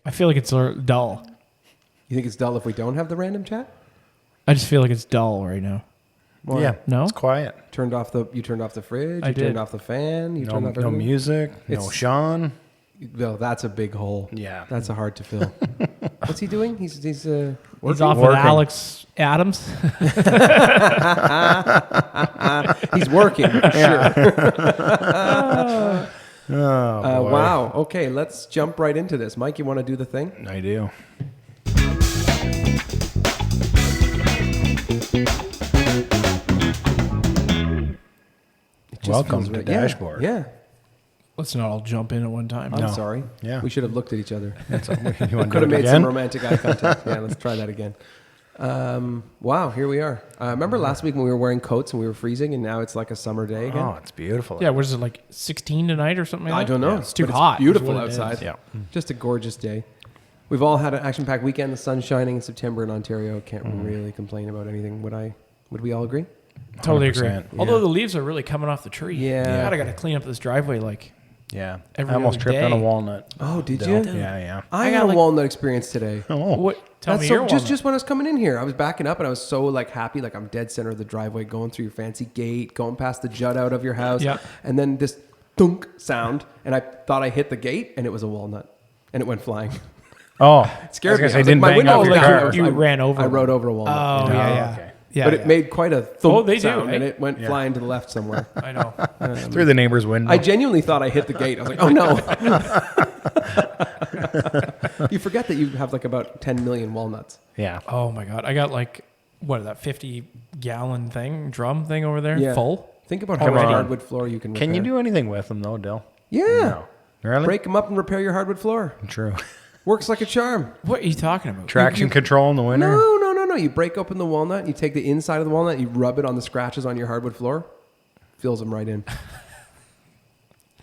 I feel like it's dull. You think it's dull if we don't have the random chat? I just feel like it's dull right now. Why? Yeah. No? It's quiet. You turned off the fridge. I You did. turned off the fan. You turned off No everything? music. No It's- Shawn. Well, that's a big hole. Yeah. That's a hard to fill. What's he doing? He's He's working? off with Working. Alex Adams. He's working, for sure. Oh, boy. Wow. Okay, let's jump right into this. Mike, you want to do the thing? I do. It just Welcome feels to right. DashBoard. Yeah. Let's not all jump in at one time. I'm No. sorry. Yeah. We should have looked at each other. You want Could to have do it made again? some romantic eye contact. Yeah, let's try that again. Wow, here we are. Remember last week when we were wearing coats and we were freezing, and now it's like a summer day again? Oh, it's beautiful. Yeah, what is it, like 16 tonight or something like I that? don't know. It's too But hot. It's beautiful is what it outside. is. Yeah. Just a gorgeous day. We've all had an action-packed weekend. The sun's shining in September in Ontario. Can't really complain about anything. Would we all agree? Totally agree. 100%. Although the leaves are really coming off the tree. Yeah. God, I got to clean up this driveway like Yeah. Every I almost other tripped day. on a walnut. Oh, did Dill. you? Yeah. I I had got a like- walnut experience today. Oh. what? Tell That's me so, your just when I was coming in here, I was backing up and I was so like happy, like I'm dead center of the driveway, going through your fancy gate, going past the jut out of your house, Yeah. and then this thunk sound, and I thought I hit the gate, and it was a walnut, and it went flying. Oh. It scared me. I was I was didn't like, my bang window up was your down. car. I was- You I- ran over I one. rode over a walnut. Oh, Yeah. yeah. Okay. Yeah, But yeah. it made quite a thump Oh, they do, sound, eh? and it went Yeah. flying to the left somewhere. I know. Through the neighbor's window. I genuinely thought I hit the gate. I was like, oh no. You forget that you have like about 10 million walnuts. yeah. Oh my God. I got like, what, that 50-gallon drum thing over there? Yeah. Full? Think about how Come much on. hardwood floor you can repair. Can you do anything with them though, Dill? Yeah. No. Really? Break them up and repair your hardwood floor. True. Works like a charm. What are you talking about? Traction control in the winter. No. You break open the walnut, you take the inside of the walnut, you rub it on the scratches on your hardwood floor, fills them right in.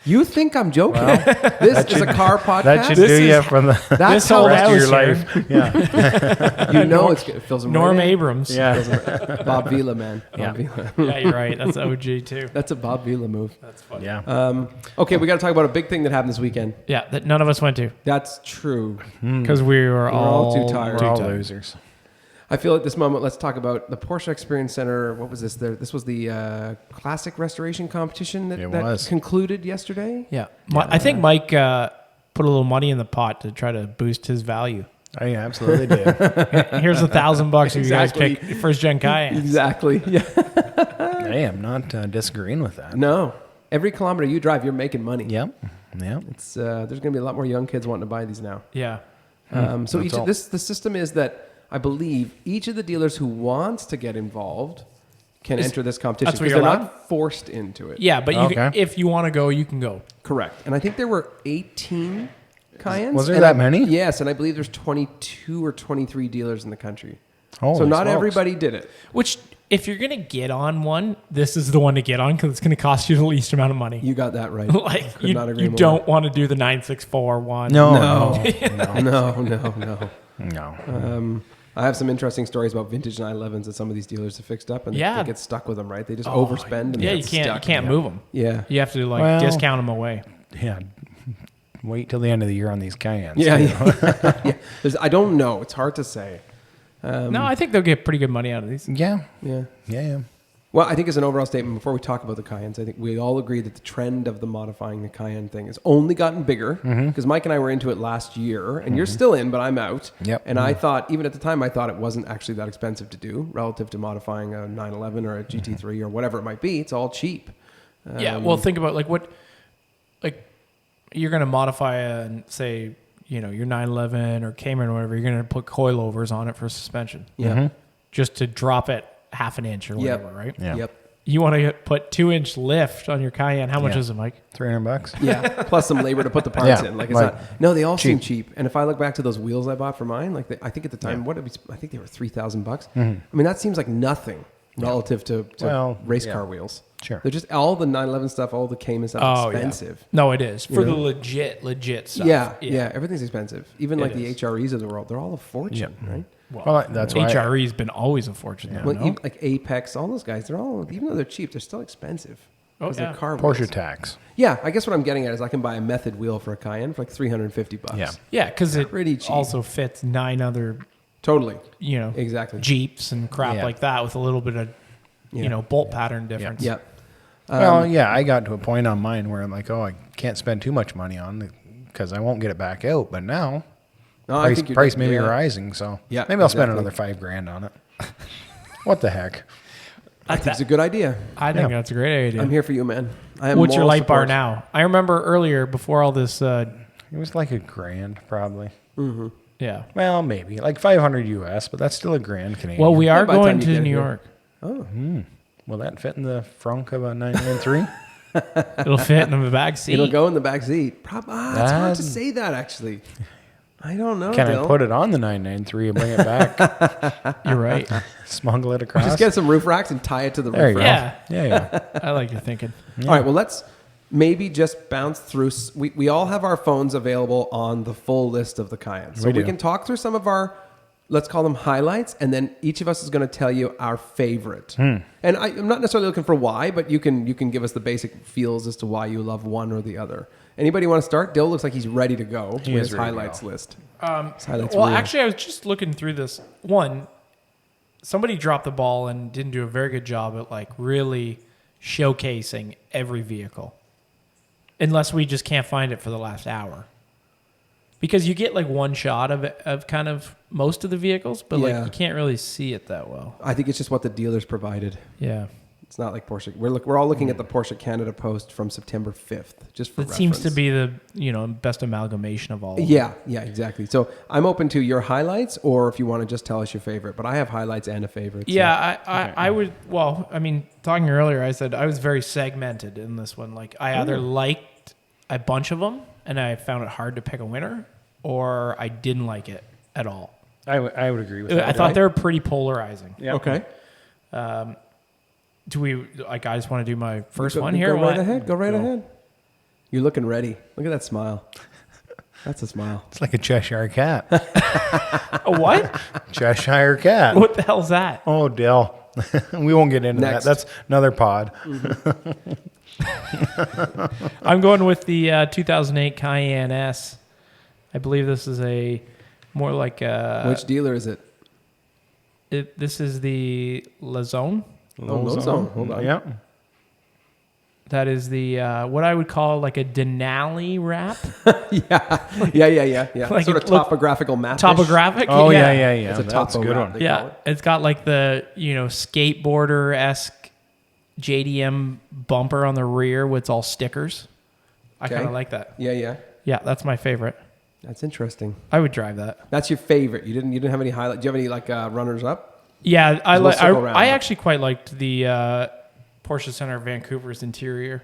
You think I'm joking? This is a car podcast. That should This do you is- from the That's this how whole rest of your house life. Yeah. you know it fills them Norm right in. Abrams. Yeah. Bob Vila, man. Yeah. Bob Vila. Yeah, you're right. That's OG too. That's a Bob Vila move. That's funny. Yeah. Okay, we got to talk about a big thing that happened this weekend. Yeah, that none of us went to That's true. because we were all too tired. We're all tired. losers. I feel at this moment, let's talk about the Porsche Experience Center. What was this? This was the classic restoration competition that, It that was. concluded yesterday. Yeah. I think Mike put a little money in the pot to try to boost his value. I absolutely do. Here's $1,000 if you guys Exactly. pick first gen Cayenne. Exactly. Yeah. I am not disagreeing with that. No. Every kilometer you drive, you're making money. Yep. Yep. It's there's going to be a lot more young kids wanting to buy these now. Yeah. So That's all. the system is that I believe each of the dealers who wants to get involved can enter this competition that's what because you're they're allowed? not forced into it. Yeah, but you can, Okay. if you want to go, you can go. Correct. And I think there were 18 Cayennes. Was there And that many? Yes, and I believe there's 22 or 23 dealers in the country. Holy so not smokes. everybody did it. Which, if you're going to get on one, this is the one to get on because it's going to cost you the least amount of money. You got that right. Like, Could not agree you more. don't want to do the 964 one. No. No. I have some interesting stories about vintage 911s that some of these dealers have fixed up, and Yeah. they get stuck with them. Right? They just overspend. And Yeah, they you get can't stuck. move them. Yeah. You have to Well- discount them away. Yeah. Wait till the end of the year on these Cayennes. Yeah. too. Yeah. I don't know. It's hard to say. No, I think they'll get pretty good money out of these. Yeah. Yeah. Yeah. Well, I think as an overall statement, before we talk about the Cayennes, I think we all agree that the trend of the modifying the Cayenne thing has only gotten bigger. Because Mike and I were into it last year, and you're still in, but I'm out. Yep. And I thought, even at the time, I thought it wasn't actually that expensive to do relative to modifying a 911 or a GT3 or whatever it might be. It's all cheap. Yeah, well, think about you're going to modify say, your 911 or Cayman or whatever. You're going to put coilovers on it for suspension, Yeah. just to drop it half an inch or whatever, right? Yeah. Yep. You want to put 2-inch lift on your Cayenne. How much Yeah. is it, Mike? $300. Yeah. Plus some labor to put the parts Yeah, in. Like it's like not. No, they all seem cheap. And if I look back to those wheels I bought for mine, I think at the time, I think they were $3,000. I mean, that seems like nothing relative to Well, race yeah. car wheels. Sure. They're just all the 911 stuff, all the Cayman stuff, Oh, expensive. yeah. No, it is. For You the know? legit stuff. Yeah, everything's expensive. Even It like the is. HREs of the world, they're all a fortune, right? Well, that's why. HRE's been always a fortune. Well, no? even like Apex, all those guys, they're all, even though they're cheap, they're still expensive. Oh, Because they're yeah. car Porsche wheels. tax. Yeah, I guess what I'm getting at is I can buy a method wheel for a Cayenne for like $350. Yeah. Yeah, because it Pretty cheap. also fits 9 other, Totally. exactly, Jeeps and crap Yeah. like that with a little bit of, bolt pattern difference. Yeah. Well, yeah, I got to a point on mine where I'm like, I can't spend too much money on it because I won't get it back out. But now, No, I think price may be rising, so Yeah, maybe I'll spend exactly. another $5,000 on it. What the heck? I think it's a good idea. I think that's a great idea. I'm here for you, man. I am What's your moral light bar support. now? I remember earlier, before all this, It was like $1,000 probably. yeah. Well, maybe like 500 US, but that's still $1,000 Canadian. Well, we are by the going time you to get New here. York. Oh. Will that fit in the frunk of a 993? It'll fit in the back seat. It'll go in the back seat. It's hard to That- say that, actually. I don't know, Can Dill. I put it on the 993 and bring it back? You're right. Smuggle it across? Just get some roof racks and tie it to the There roof you rack. go. Yeah. I like your thinking. All right, well, let's maybe just bounce through. We all have our phones available on the full list of the Cayennes. So We we do. can talk through some of our, let's call them highlights, and then each of us is going to tell you our favorite. And I'm not necessarily looking for why, but you can give us the basic feels as to why you love one or the other. Anybody want to start? Dill looks like he's ready to go with is his ready to highlights go. list. His highlights Well, reel. actually, I was just looking through this. One, somebody dropped the ball and didn't do a very good job at like really showcasing every vehicle, unless we just can't find it for the last hour. Because you get like one shot of kind of most of the vehicles, but Yeah. like you can't really see it that well. I think it's just what the dealers provided. Yeah, It's not like Porsche. We're all looking at the Porsche Canada post from September 5th, just for it reference. seems to be the best amalgamation of all. Of them. Yeah, exactly. So I'm open to your highlights, or if you want to just tell us your favorite. But I have highlights and a favorite. so- Yeah, I would. Well, I mean, talking earlier, I said I was very segmented in this one. Like, I either liked a bunch of them and I found it hard to pick a winner, or I didn't like it at all. I would agree with that. I thought they were pretty polarizing. Yeah. Okay. Do we like? I just want to do my first Go- one here. Go What? right ahead. Go right ahead. You're looking ready. Look at that smile. That's a smile. It's like a Cheshire cat. A what? Cheshire cat. What the hell's that? Oh, Dill. We won't get into Next. that. That's another pod. I'm going with the 2008 Cayenne S. I believe this is a more like Which dealer is it? this is the Lazone. Lozone. Hold on. Yeah. That is the what I would call like a Denali wrap. Yeah. Like sort it of look- topographical map. Topographic. Oh, yeah. It's a That's a topo good wrap, one. they call Yeah, it. it's got like the skateboarder esque JDM bumper on the rear with it's all stickers. I Okay. kind of like that. Yeah. Yeah, that's my favorite. That's interesting. I would drive that. That's your favorite. You didn't have any highlight. Do you have any like runners up? Yeah, I We'll like. circle around. I actually quite liked the Porsche Center Vancouver's interior.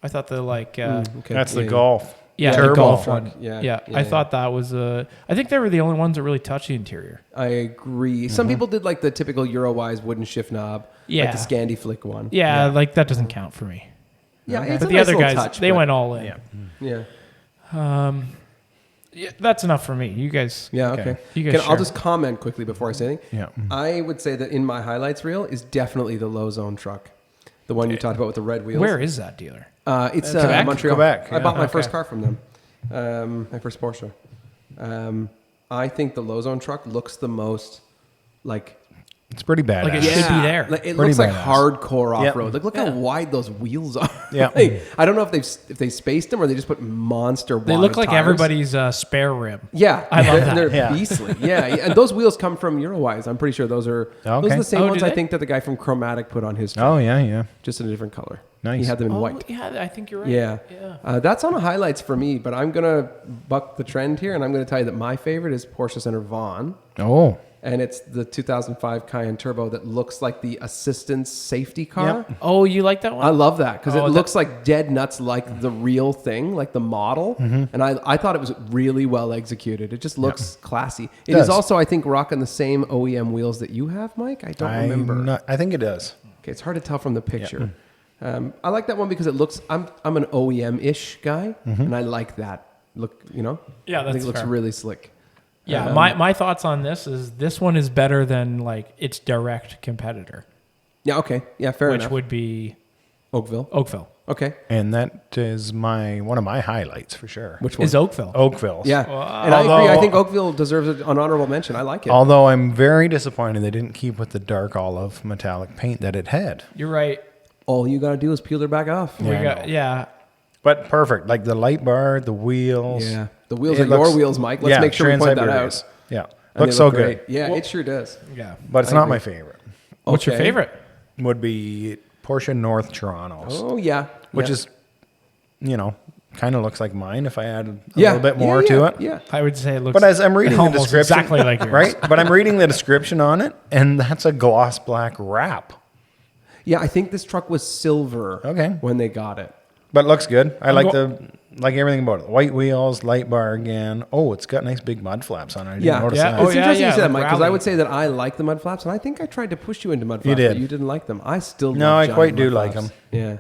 I thought the like. Okay. That's the Yeah. Golf. Yeah, Turbo. the Golf Truck. one. Yeah. I thought that was I think they were the only ones that really touched the interior. I agree. Some people did like the typical Eurowise wooden shift knob. Yeah. Like the Scandi Flick one. Yeah, like that doesn't count for me. Yeah. It's But a the nice other little guys, touch, they but- went all in. Yeah. Yeah. Yeah, that's enough for me. You guys. Yeah. Okay. Okay. You guys I'll share. just comment quickly before I say anything. Yeah. I would say that in my highlights reel is definitely the low zone truck, the one you talked about with the red wheels. Where is that dealer? It's Quebec? Montreal. Quebec, I bought yeah. my first car from them. My first Porsche. I think the low zone truck looks the most like It's pretty badass. Like it should be there. Like, it Pretty looks like badass. hardcore Yep. off road. Like look how wide those wheels are. Yeah. Like, I don't know if they spaced them or they just put monster. They wad look of like tires. everybody's spare rim. Yeah, I love that. They're Yeah. beastly. Yeah, and those wheels come from Eurowise. I'm pretty sure those are Okay. the same Oh, ones do I they? think that the guy from Chromatic put on his truck, Oh, yeah. just in a different color. Nice. He had them in Oh, white. yeah, I think you're right. Yeah. Yeah. That's on the highlights for me, but I'm going to buck the trend here, and I'm going to tell you that my favorite is Porsche Center Vaughn, Oh. and it's the 2005 Cayenne Turbo that looks like the assistance safety car. Yep. Oh, you like that one? I love that because Oh, it that- looks like dead nuts like the real thing, like the model. And I thought it was really well executed. It just looks classy. It Does. is also, I think, rocking the same OEM wheels that you have, Mike. I don't remember. I think it does. Okay, it's hard to tell from the picture. I like that one because it looks. I'm an OEM-ish guy, and I like that look. Yeah, I think that's it looks fair. really slick. Yeah, my thoughts on this one is better than like its direct competitor, Yeah. Okay. Yeah. Fair which enough. would be Oakville. Oakville. Okay. And that is one of my highlights for sure. Which one? Is Oakville. Oakville's. Yeah. And I agree. I think Oakville deserves an honorable mention. I like it. Although I'm very disappointed they didn't keep with the dark olive metallic paint that it had. You're right. All you got to do is peel their back off. Yeah. But perfect. Like the light bar, the wheels. Yeah. The wheels are your wheels, Mike. Let's make sure we point that out. Yeah. And Looks they so look good. great. Yeah, it sure does. Yeah. But it's not my favorite. What's your Okay. favorite? Would be Porsche North Toronto's. Oh, yeah. Which Yeah. is, kind of looks like mine if I added a Yeah. little bit more Yeah, to yeah, it. Yeah. I would say it looks. But as I'm reading the almost description, exactly like yours. right? But I'm reading the description on it, and that's a gloss black wrap. Yeah, I think this truck was silver when they got it. But it looks good. I like everything about it. White wheels, light bar again. Oh, it's got nice big mud flaps on it. I didn't notice that. It's interesting you say that, Mike, because I rally. would say that I like the mud flaps, and I think I tried to push you into mud flaps, You did. but you didn't like them. I still No, love I giant quite mud do flaps. like them. Yeah.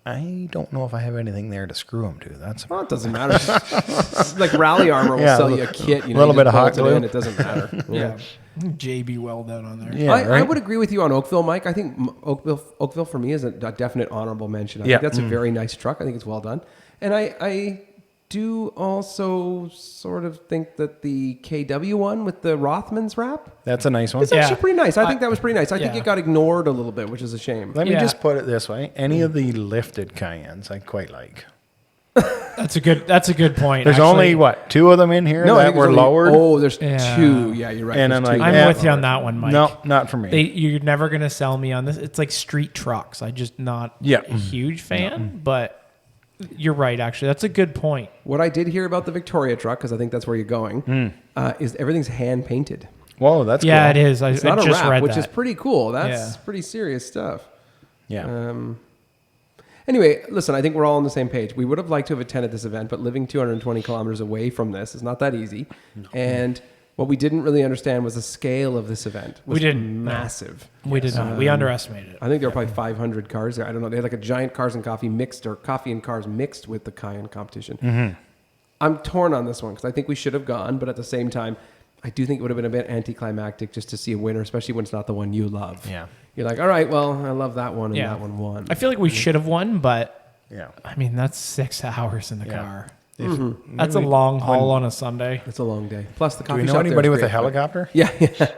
I don't know if I have anything there to screw them to. That's Well, it doesn't matter. It's like Rally Armor will Yeah, sell you a kit. You know, little you bit just of hot bolt it glue. in, it doesn't matter. Yeah. JB Weld out on there. yeah, I right? would agree with you on Oakville, Mike. I think Oakville for me is a definite honorable mention. I Yeah. think that's a very nice truck. I think it's well done. And I do also sort of think that the KW one with the Rothmans wrap That's a nice one. is actually pretty nice. I think that was pretty nice. I think yeah. it got ignored a little bit, which is a shame. Let me Yeah. just put it this way: any of the lifted Cayennes, I quite like. That's a good point. There's actually. only two of them in here I that think were there's only- lowered. Oh, there's Yeah. two. Yeah, you're right. And There's I'm like, two. I'm yeah. with you on that one, Mike. No, not for me. You're never gonna sell me on this. It's like street trucks. I just not Yeah. a huge fan, but you're right. Actually, that's a good point. What I did hear about the Victoria truck, because I think that's where you're going, is everything's hand painted. Whoa, that's Yeah, cool. it is. I It's not a just wrap, read which that. is pretty cool. That's Yeah. pretty serious stuff. Yeah. Anyway, listen, I think we're all on the same page. We would have liked to have attended this event, but living 220 kilometers away from this is not that easy. And what we didn't really understand was the scale of this event. We didn't. Massive. We did not. We underestimated it. I think there were probably 500 cars there. I don't know. They had like a giant cars and coffee mixed, or coffee and cars mixed with the Cayenne competition. I'm torn on this one because I think we should have gone, but at the same time, I do think it would have been a bit anticlimactic just to see a winner, especially when it's not the one you love. Yeah. You're like, all right, well, I love that one, and Yeah. that one won. I feel like we should have won, but Yeah. I mean that's 6 hours in the Yeah. car. If- That's a long haul on a Sunday. It's a long day. Plus, the Do coffee we know shop there anybody is with a great, but- helicopter? Yeah, yeah,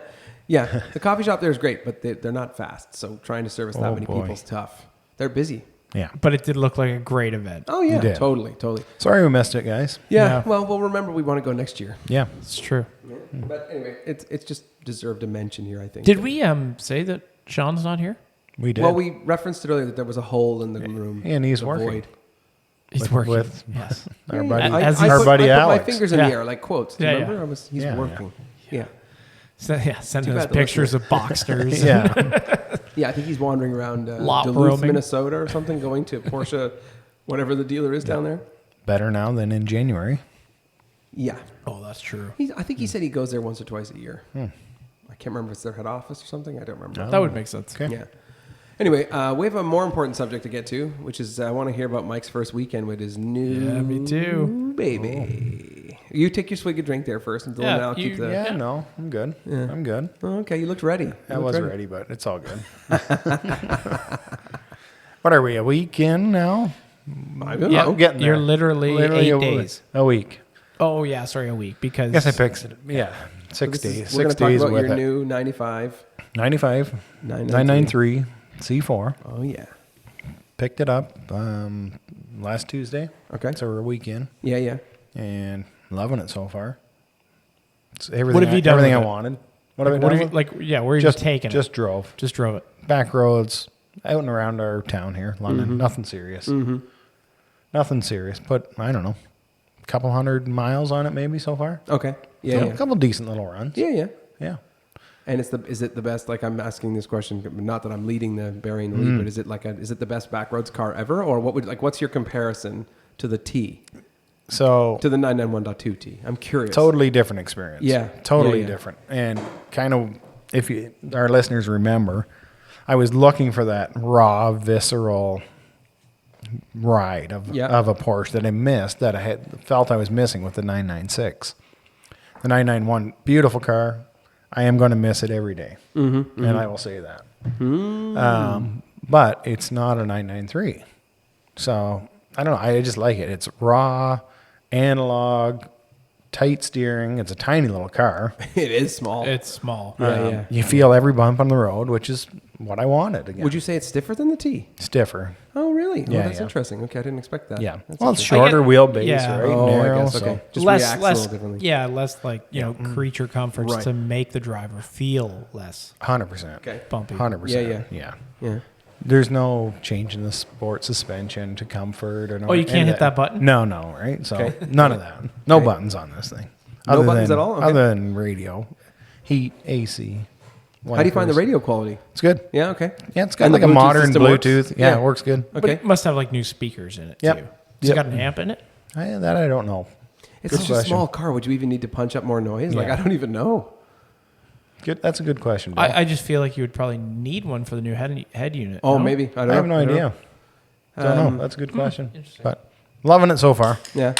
yeah. The coffee shop there is great, but they're not fast. So trying to service that Oh, many boy. people is tough. They're busy. Yeah. But it did look like a great event. Oh yeah, did. totally, totally. Sorry we missed it, guys. Yeah. Yeah. Well, we'll remember we want to go next year. Yeah. It's true. But anyway, it's just deserved a mention here. I think. Did we say that Shawn's not here? We did. Well, we referenced it earlier that there was a hole in the room. And he's a working. void. He's With- working. with- Yes. our Yeah, buddy, yeah. As our he's- buddy I put Alex. my fingers in Yeah. the air like quotes. Do you Yeah, remember? He's Yeah, working. Yeah. Sending Too us bad the pictures of Boxsters. Yeah. Yeah, I think he's wandering around Lot Duluth, roaming. Minnesota or something, going to Porsche, whatever the dealer is down there. Better now than in January. Yeah. Oh, that's true. I think he said he goes there once or twice a year. I can't remember if it's their head office or something. I don't remember. That would make sense. Okay. Yeah. Anyway, we have a more important subject to get to, which is I want to hear about Mike's first weekend with his new Yeah, me too. baby. You take your swig of drink there first, and Dylan and I'll keep the. Yeah, no, I'm good. I'm good. Oh, okay, you looked ready. I was ready, but it's all good. What are we, a week in now? I don't Yeah, know. Getting you're there. literally 8 days. A week. Oh yeah, sorry, a week because I guess I fixed it. Yeah, 6 This is- days. We're going 6 to talk days about with your it. new 95. 95, 993. 993, C4. Oh, yeah. Picked it up last Tuesday. Okay. So we're a week in. Yeah, yeah. And loving it so far. It's everything, What have you done everything I with it? wanted. What have I what done? have you, with- like yeah, where are you just taking Just it? drove. Just drove it. Back roads, out and around our town here, London. Nothing serious. Nothing serious. But I don't know, a couple 100 miles on it maybe so far. Okay. Yeah, So yeah. a couple decent little runs. Yeah, yeah. Yeah. And is it the best? Like I'm asking this question, not that I'm leading the burying the lead, but is it the best backroads car ever, or what's your comparison to the T, So to the 991.2 T? I'm curious. totally different experience. Yeah. Totally Yeah, yeah. different. And kind of, if our listeners remember, I was looking for that raw, visceral ride of a Porsche that I missed, that I had felt I was missing with the 996. The 991, beautiful car. I am going to miss it every day. And I will say that. but it's not a 993. So I don't know. I just like it. It's raw, analog, tight steering. It's a tiny little car. It is small. It's small. Yeah. You feel every bump on the road, which is what I wanted. Again, Would you say it's stiffer than the T? stiffer? Oh, really? Yeah, That's yeah. interesting. Okay, I didn't expect that. Yeah. That's Well, it's interesting. shorter wheelbase, Yeah. right? Oh, Narrow, I guess. so- Okay. Just less, reacts a less, little differently. yeah, less like creature comforts Right. to make the driver feel less 100%. Okay. bumpy. 100%. Yeah. Yeah. Yeah. There's no change in the sport suspension to comfort or no. Oh, you any can't of hit that button? No, right? So Okay. none of that. No Okay. buttons on this thing. No buttons at all? Okay. Other than radio, heat, AC. How do you find the wipers. radio quality? It's good. Yeah. Okay. Yeah, it's got And like the a Bluetooth modern system works? Bluetooth. Yeah, Yeah. it works good. But Okay. it must have like new speakers in it Yep. too. Has Yep. it got an amp in it? That I don't know. It's Good such a question. small car. Would you even need to punch up more noise? Like Yeah. I don't even know. Good. That's a good question. Bill. I just feel like you would probably need one for the new head unit. Oh, no? maybe. I don't know. I have no I don't idea. know. Don't know. That's a good question. interesting. But loving it so far. Yeah.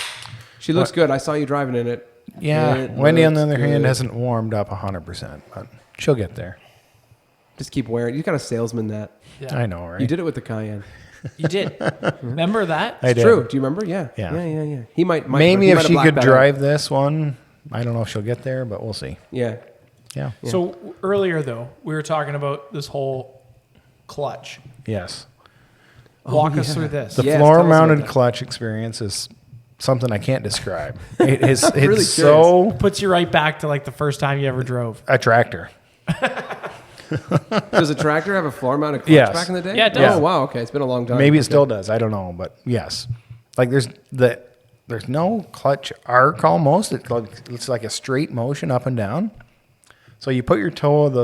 She looks good. I saw you driving in it. Yeah. It Wendy, on the looks other hand, good. hasn't warmed up 100%, but she'll get there. Just keep wearing. You got a salesman that. Yeah. I know, right? You did it with the Cayenne. You did. Remember that? I did. True. Do you remember? Yeah. Yeah. Yeah. He might. Maybe he if might have she blacked could that out. drive this one, I don't know if she'll get there, but we'll see. Yeah. Yeah. So earlier though, we were talking about this whole clutch. Yes. Walk us yeah. through this. The Yes, tell us floor-mounted about that. clutch experience is something I can't describe. It is. It's really so Puts you right back to like the first time you ever drove. a tractor. Does a tractor have a floor-mounted clutch Yes. back in the day? Yeah, it does. Oh wow. Okay, it's been a long time. Maybe it Okay. still does. I don't know, but yes. Like there's no clutch arc almost. It's like a straight motion up and down. So you put your toes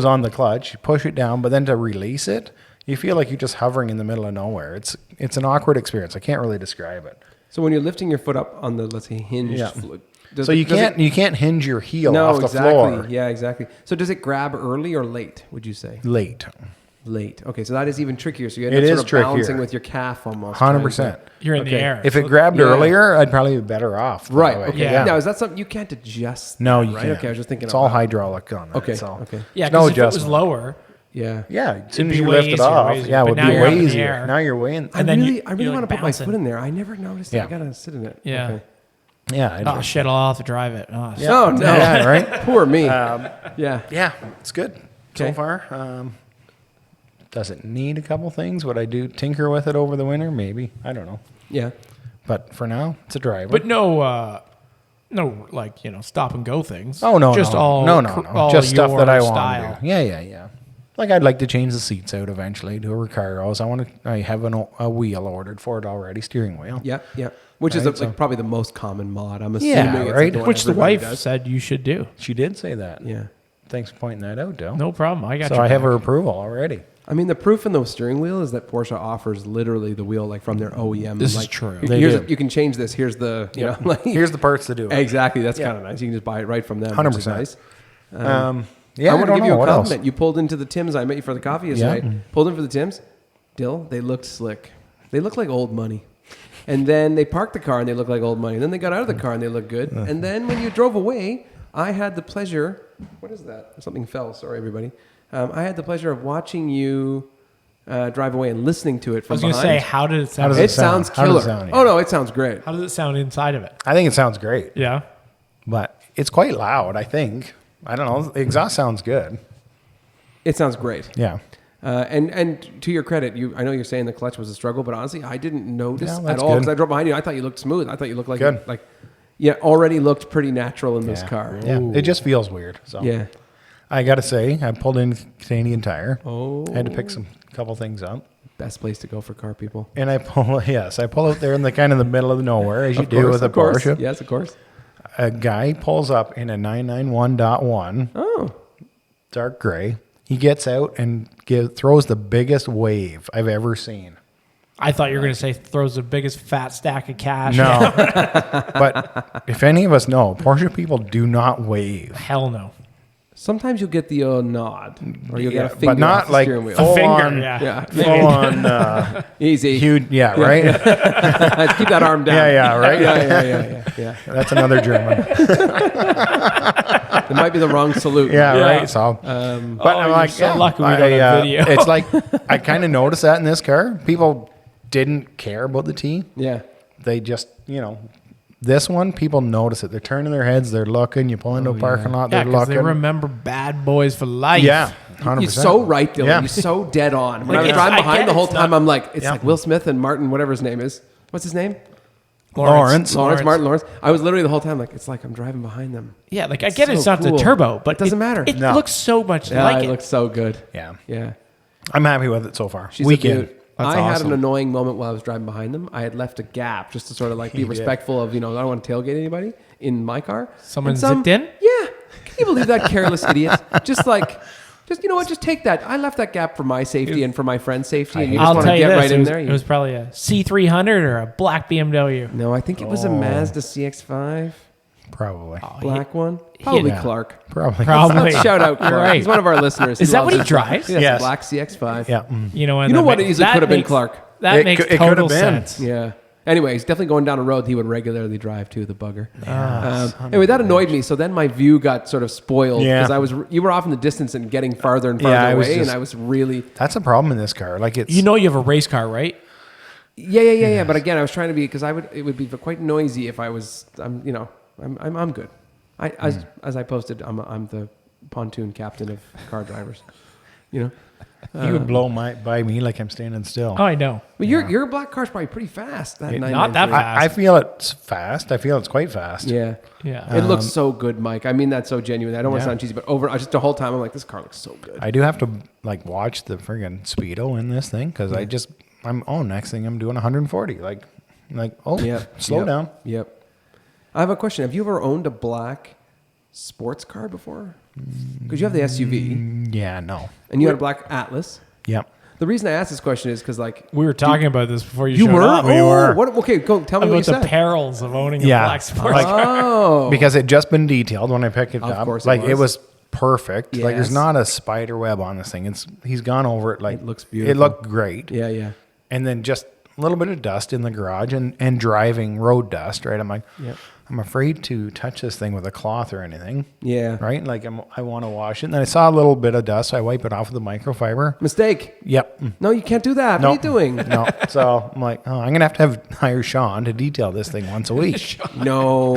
on the clutch, you push it down, but then to release it, you feel like you're just hovering in the middle of nowhere. It's an awkward experience. I can't really describe it. So when you're lifting your foot up on the, let's say, hinged Yeah. foot, So you can't hinge your heel No, off the exactly. floor. Yeah, exactly. So does it grab early or late? Would you say Late. late? Okay, so that is even trickier. So you end It up is sort of balancing trickier. with your calf almost. 100%. You're in the Okay. air. If it So- grabbed Yeah. earlier, I'd probably be better off. by Right. the way. Okay. Yeah. Now is that something you can't adjust? No, that, you right? can't. Okay, I was just thinking. It's out all loud. hydraulic on that. Okay. So. Okay. yeah, no because if it was adjustment. lower, Yeah. Yeah, as soon It'd as be you way lift it easier, off, way easier. yeah, it But would now be you're way up in the easier. air. Now you're weighing. I And then really you're want to like put my bouncing. foot in there. I never noticed it. Yeah. I gotta sit in it. Yeah. Okay. Yeah. oh shit, I'll have to drive it. Oh, Yeah. Oh no! Yeah, right? Poor me. yeah. Yeah, it's good so Okay. far. Does it need a couple things? Would I do tinker with it over the winter? Maybe. I don't know. Yeah. But for now, it's a driver. But no, like stop and go things. oh no, just no, all no, all just stuff your that I style. want to do. Yeah. Like I'd like to change the seats out eventually, do a Recaros. I have a wheel ordered for it already, steering wheel. Yeah. Yeah. Which is Right, so- probably the most common mod. I'm assuming. Yeah, it's right. Like one Which the everybody wife does. said you should do. She did say that. Yeah. Thanks for pointing that out, Dale. No problem. I got So you. I have back. her approval already. I mean, the proof in the steering wheel is that Porsche offers literally the wheel like from their OEM. This is like, true. They Here's do. you can change this. Here's the you know like Here's the parts to do it. exactly. That's Yeah. kind of nice. You can just buy it right from them. 100%. Which is nice. Yeah, I want to don't give you know. a What else? compliment. You pulled into the Tims. I met you for the coffee yesterday. Pulled in for the Tims. Dill, they looked slick. They looked like old money. And then they parked the car and they looked like old money. And then they got out of the car and they looked good. And then when you drove away, I had the pleasure. What is that? Something fell. Sorry, everybody. I had the pleasure of watching you drive away and listening to it I from was going to behind. say, how did it How sound? does It sounds How does killer. it sound? Oh no, it sounds great. How does it sound inside of it? I think it sounds great, Yeah. but it's quite loud. I think. I don't know. The exhaust sounds good. It sounds great. Yeah. And to your credit, I know you're saying the clutch was a struggle, but honestly, I didn't notice Yeah, at that's all good. because I drove behind you. I thought you looked smooth. I thought you looked like Good. already looked pretty natural in this Yeah. car. Yeah. It just feels weird. So Yeah. I got to say, I pulled in Canadian Tire. Oh. I had to pick couple things up. Best place to go for car people. And I pull out there in the kind of the middle of nowhere, as you Of do course, with a of course. Porsche. Yes, of course. A guy pulls up in a 991.1, Oh. dark gray. He gets out and throws the biggest wave I've ever seen. I thought you were going to say throws the biggest fat stack of cash. No. But if any of us know, Porsche people do not wave. Hell no. Sometimes you'll get the nod, or you'll get a but finger not off the like steering wheel. full finger, on, yeah. Yeah. full on Easy. huge. Yeah, right. Keep that arm down. Yeah, right. Yeah. That's another German. It might be the wrong salute. Yeah, Yeah. right. So, but I'm you're like, so lucky we don't have video. It's like I kind of noticed that in this car. People didn't care about the T. Yeah. They just, this one, people notice it. They're turning their heads. They're looking. You pull into a parking lot. Yeah, They're because looking. they remember Bad Boys for life. Yeah, 100%. You're so right, Dylan. Yeah. You're so dead on. When Like, I was it's- driving I behind get the whole it's time, not- I'm like, it's Yeah. like Will Smith and Martin, whatever his name is. What's his name? Lawrence. Martin Lawrence. I was literally the whole time like, it's like I'm driving behind them. Yeah, like I get So it's not cool. the turbo, but It doesn't matter. It No. looks so much Yeah, like it it. looks so good. Yeah. Yeah. I'm happy with it so far. She's Weekend. a beaut. That's I had awesome. an annoying moment while I was driving behind them. I had left a gap just to sort of like be You did. respectful of, I don't want to tailgate anybody in my car. Someone And some- zipped in? Yeah. Can you believe that careless idiot? Just you know what? Just take that. I left that gap for my safety and for my friend's safety, and you just I'll want tell to you get this: right it in was, there. it was probably a C300 or a black BMW. No, I think it was a Mazda CX-5, Probably. black one. Probably Yeah. Clark. Probably. Probably. Let's shout out Clark. You're right. He's one of our listeners. Is that loves what he his- drives? Yes, Yes. a black CX-5. Yeah. You know, and You know that what? ma- It easily that could have been makes- Clark. That It makes could have total been. sense. Yeah. Anyway, he's definitely going down a road he would regularly drive to, the bugger. Yes, Anyway, that annoyed me. So then my view got sort of spoiled Yeah. because you were off in the distance and getting farther and farther Yeah, I was away, just- and I was really That's a problem in this car. Like it's. You know, you have a race car, right? yeah. But again, I was trying to be because it would be quite noisy if I was. I'm good. As I posted, I'm the pontoon captain of car drivers. You would blow by me like I'm standing still. Oh, I know. But your black car's probably pretty fast. That Not that 993. fast. I feel it's fast. I feel it's quite fast. Yeah. Yeah. It looks so good, Mike. I mean that so genuine. I don't want to Yeah. sound cheesy, but just the whole time I'm like, this car looks so good. I do have to watch the friggin' speedo in this thing because next thing I'm doing 140. Slow Yep. down. Yep. I have a question. Have you ever owned a black sports car before? Because you have the SUV Yeah, no. and you had a black Atlas. Yep. The reason I asked this question is because We were talking about this before you you showed were. up. We were. What? Okay, go tell me what you About the said. perils of owning a Yeah. black sports Like- car. Oh, Because it just been detailed when I picked it Of up. course it It was. was perfect. Like there's Yes. not a spider web on this thing. He's gone over it. Like It looks It beautiful. looked great. yeah. And then just a little bit of dust in the garage and driving road dust. Right. I'm like, Yep. I'm afraid to touch this thing with a cloth or anything. Yeah. Right. Like I want to wash it. And then I saw a little bit of dust. So I wipe it off with a microfiber. Mistake. Yep. No, you can't do that. No. What are you doing? No. So I'm like, I'm going to have hire Shawn to detail this thing once a week. No.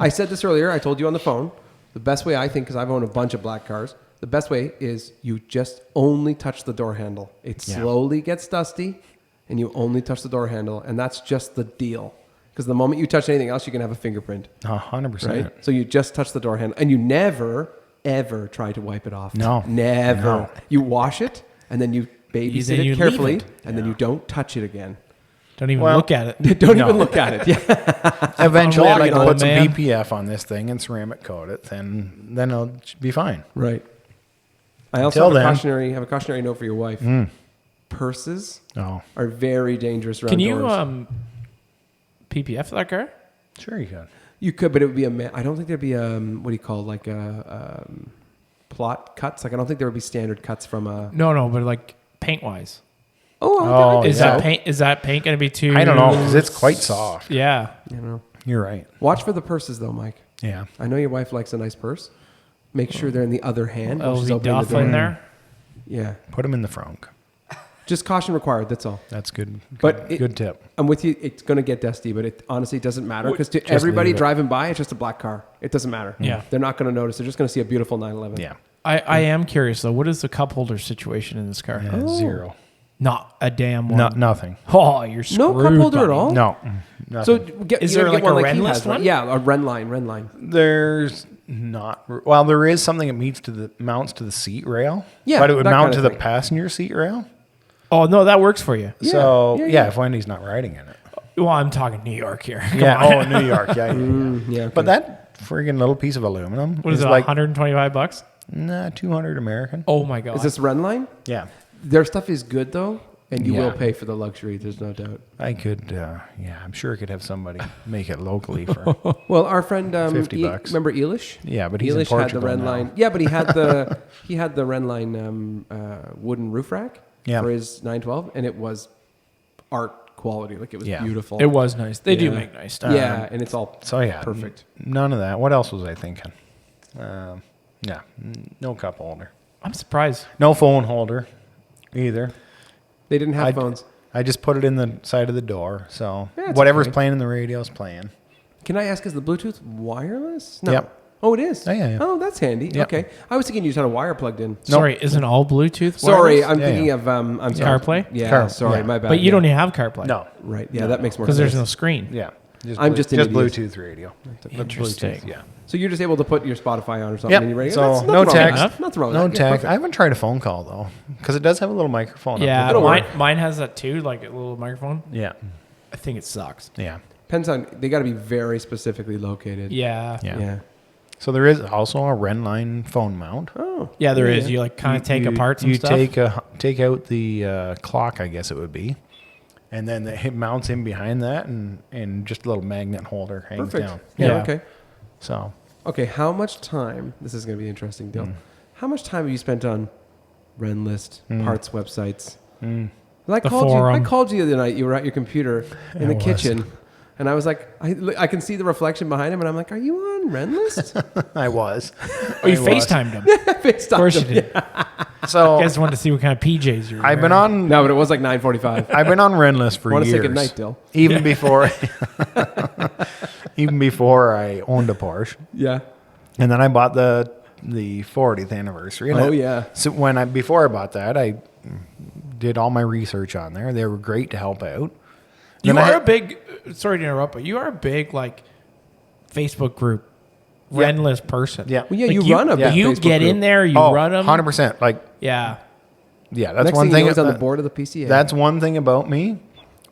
I said this earlier. I told you on the phone. The best way I think, because I've owned a bunch of black cars, the best way is you just only touch the door handle. It Yeah. slowly gets dusty, and you only touch the door handle, and that's just the deal. Because the moment you touch anything else, you can have a fingerprint, 100%. right? So you just touch the door handle, and you never, ever try to wipe it off. No. Never. No. You wash it, and then you babysit Then you it leave carefully, it. and then you don't touch it again. Don't even Well, look at it. Don't No. even look at it. Yeah. Eventually, I'm I can walking, put some old man. PPF on this thing and ceramic coat it, then it'll be fine. Right. I also Until have then- a cautionary note for your wife. Purses Oh, are very dangerous around Can you doors. PPF that car? sure you can. You could, but it would be I don't think there'd be what do you call like a plot cuts. Like I don't think there would be standard cuts from a. No, but like paint wise, Oh, Oh, I is think yeah. so. that paint going to be too? I don't know because it's quite soft. Yeah. You know. You're right. Watch for the purses though, Mike. Yeah. I know your wife likes a nice purse. Make sure they're in the other hand. while she's LV opening the Duff door. in there. Yeah. Put them in the frunk. Just caution required. That's all. That's good. But Good tip. I'm with you. It's going to get dusty, but it honestly doesn't matter because to Just everybody leave it. driving by, it's just a black car. It doesn't matter. Yeah. They're not going to notice. They're just going to see a beautiful 911. Yeah. I am curious though. What is the cup holder situation in this car? Yeah, Zero. Not a damn one. No, nothing. Oh, you're screwed. No cup holder buddy. at all? No. So Nothing. get, Is you there gotta get like one a he Renless has, right? one? Yeah, a Ren line. There's not. Well, there is something that mounts to the seat rail. Yeah, But it would that mount kind to of the thing. passenger seat rail. Oh no, that works for you. So yeah. if Wendy's not riding in it. Well, I'm talking New York here. Come Yeah. on. Oh, New York. Yeah. Yeah, okay. But that friggin' little piece of aluminum What is it? like $125? 200 American. Oh my god. Is this Ren line? Yeah. Their stuff is good though, and you Yeah. will pay for the luxury. There's no doubt. I could, I'm sure I could have somebody make it locally for. Well, our friend, $50. remember Elish? Yeah, but he's in Elish had the Portugal Ren now. line. Yeah, but he had the Ren line wooden roof rack Yeah. for his 912, and it was art quality. Like it was Yeah. beautiful. It was nice. They do Yeah. make nice stuff. Yeah, and it's all So yeah, perfect. None of that. What else was I thinking? Yeah, no cup holder. I'm surprised. No phone holder either. They didn't have phones. I just put it in the side of the door. So Yeah, it's whatever's okay. playing in the radio is playing. Can I ask, is the Bluetooth wireless? No. Yep. Oh, it is? Yeah. Oh, that's handy. Yep. Okay. I was thinking you just had a wire plugged in. Sorry, isn't all Bluetooth? Sorry, wireless? I'm Yeah, thinking yeah. of, I'm sorry. CarPlay? Yeah, sorry, my bad. But you don't even have CarPlay. No. Right, yeah, that makes more Because sense. there's no screen. Yeah. I'm just an idiot. Bluetooth radio. Interesting. Bluetooth, yeah. So you're just able to put your Spotify on or something Yep. and you're ready. So That's no nothing wrong with text. that. Nothing wrong with No that. Yeah, text. perfect. I haven't tried a phone call though, because it does have a little microphone. Yeah, up the door. mine has that too, like a little microphone. Yeah. I think it sucks. Yeah. Depends on, they got to be very specifically located. Yeah. Yeah. Yeah. So there is also a Renline phone mount. Oh. Yeah, there is. Yeah. You like kind of take apart some you stuff. take out the clock, I guess it would be, and then it mounts in behind that, and just a little magnet holder hangs Perfect. down. Yeah, Yeah. okay. So Okay, how much time, this is going to be an interesting deal. How much time have you spent on Renlist, parts websites? Well, I The called you. I forum. called you the other night. You were at your computer in I the was. kitchen, and I was like, I can see the reflection behind him, and I'm like, are you on Renlist? I was. Oh, you I was. FaceTimed him. FaceTimed Of course you him. did. So You guys wanted to see what kind of PJs you were I've been wearing. on. No, but it was like 9:45. I've been on Renlist for Want to years. say good night, Dill? Even before, even before I owned a Porsche, Yeah. and then I bought the 40th anniversary. And Oh, yeah. So before I bought that, I did all my research on there. They were great to help out. You Then I are had- a big, sorry to interrupt, but you are a big like Facebook group, Renlist person. Yeah. Well, yeah, Like, you run a big You Facebook get group. in there, you run them. 100%. Like, Yeah. yeah, that's Next one thing thing. you know, he's on the board of the PCA. That's one thing about me.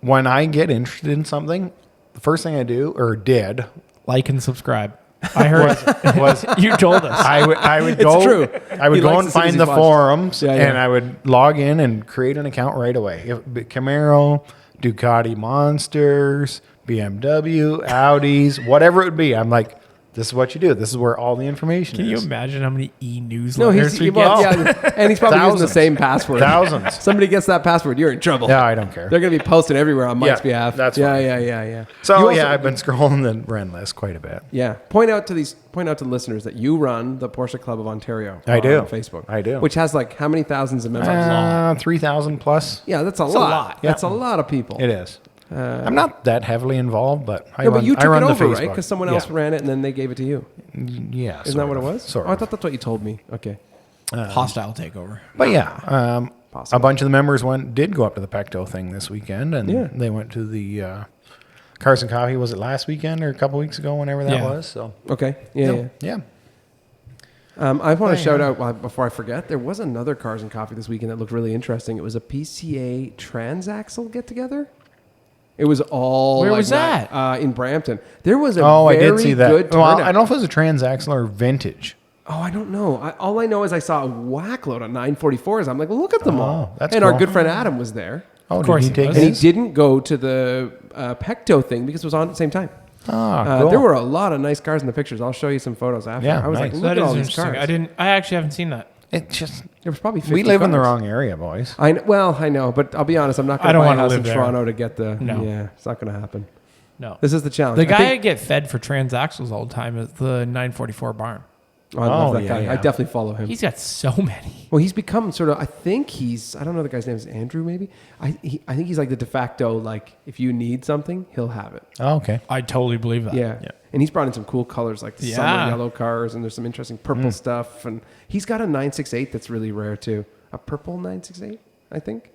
When I get interested in something, the first thing I do or did Like and subscribe. I heard was you told us. I would It's go. true. I would He go likes and as soon as find he the watches. forums, Yeah, yeah. and I would log in and create an account right away. If Camaro, Ducati Monsters, BMW, Audis, whatever it would be, I'm like, this is what you do. This is where all the information Can you is. imagine how many e-newsletters no, he's we well, get? yeah, and he's probably using the Thousands. same password. Thousands. Somebody gets that password, you're in trouble. Yeah, I don't care. They're going to be posted everywhere on Mike's Yeah, behalf. that's yeah, fine. yeah. So You also- yeah, I've been scrolling the Ren list quite a bit. Yeah. Point out to the listeners that you run the Porsche Club of Ontario. I do. On Facebook. I do. Which has like how many thousands of members? 3,000 plus. Yeah, that's a a lot. lot. That's Yeah. a lot of people. It is. I'm not that heavily involved, but I No, run, but you I took run it the over, right? Facebook. Because someone else Yeah. ran it and then they gave it to you. Yeah, Isn't that what it was? Sort Oh, I of. thought that's what you told me. Okay. Hostile takeover. But yeah, Possible. a bunch of the members did go up to the Pecto thing this weekend, and Yeah. they went to the Cars and Coffee. Was it last weekend or a couple weeks ago? Whenever that Yeah. was. So Okay. Yeah. yeah. I want to shout out before I forget. There was another Cars and Coffee this weekend that looked really interesting. It was a PCA transaxle get together. It was all Where like was that? in Brampton. There was a Oh, I very did see that. good Well, turnout. I don't know if it was a transaxle or vintage. Oh, I don't know. All I know is I saw a whack load of 944s. I'm like, look at them all. that's and our cool. good friend Adam was there. Oh, Of course did he he take was. And he his? didn't go to the Pecto thing because it was on at the same time. Ah, cool. There were a lot of nice cars in the pictures. I'll show you some photos after. Yeah, I was nice. like, look That at is all these interesting. cars. I actually haven't seen that. It just There was probably 50 we live in the cars. wrong area, boys. I know, but I'll be honest. I'm not I going to don't buy a wanna house live in there. Toronto to get the. No. Yeah, it's not going to happen. No. This is the challenge. The I guy I think- get fed for transaxles all the time is the 944 Barn. Oh, I love Oh, that yeah, guy. yeah. I definitely follow him. He's got so many. Well, he's become sort of. I don't know the guy's name is Andrew. Maybe. I think he's like the de facto. Like if you need something, he'll have it. Oh, okay. I totally believe that. Yeah. And he's brought in some cool colors like the Yeah. summer yellow cars, and there's some interesting purple stuff. And he's got a 968 that's really rare too. A purple 968, I think.